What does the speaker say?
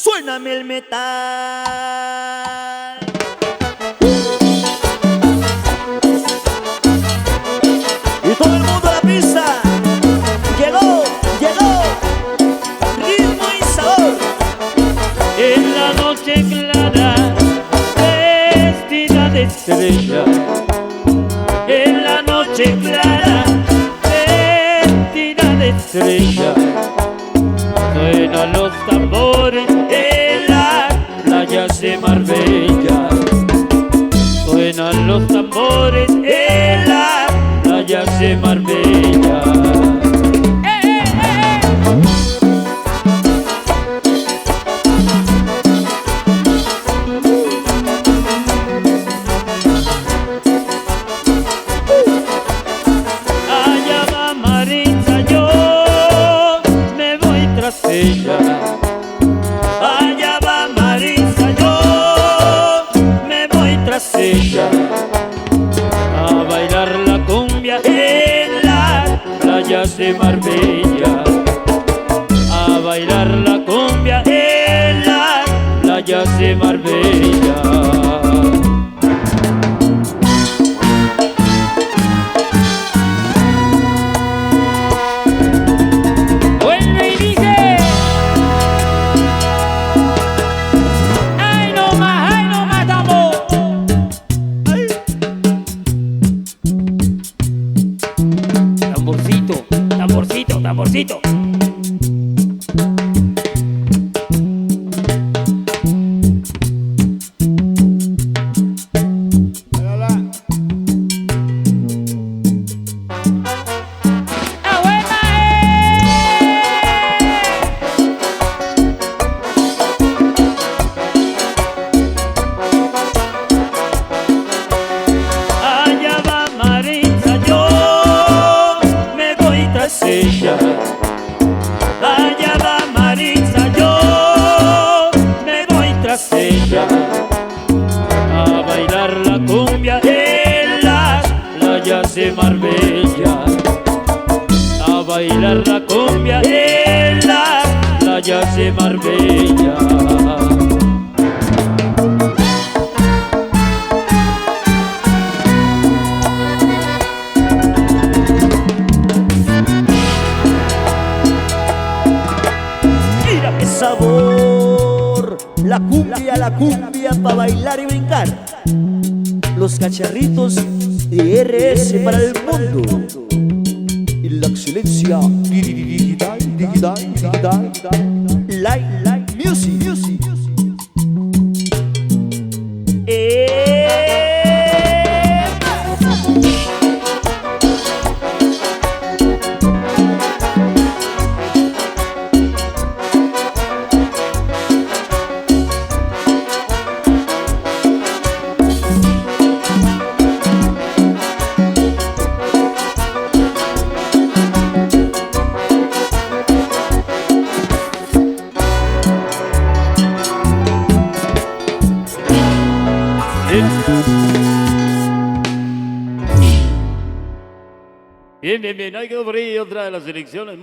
suéname el metal. Y todo el mundo a la pista. Llegó, llegó, ritmo y sabor. En la noche clara, vestida de estrella. En la noche clara, vestida de estrella. Suenan los tambores en las playas de Marbella. Suenan los tambores en las playas de Marbella. Allá va Maritza, yo me voy tras ella. Allá va Maritza, yo me voy tras ella. A bailar la cumbia en las playas de Marbella. A bailar la cumbia en las playas de Marbella. Tamborcito, tamborcito, tamborcito. Ella. Allá va Maritza, yo me voy tras ella. A bailar la cumbia en las playas de Marbella. A bailar la cumbia en las playas de Marbella. Sabor, la cumbia pa' bailar y brincar. Los cacharritos de RS para el mundo. Y la excelencia digital, Light Music. Bien, bien, bien. Hay que ofrecer otra de las selecciones.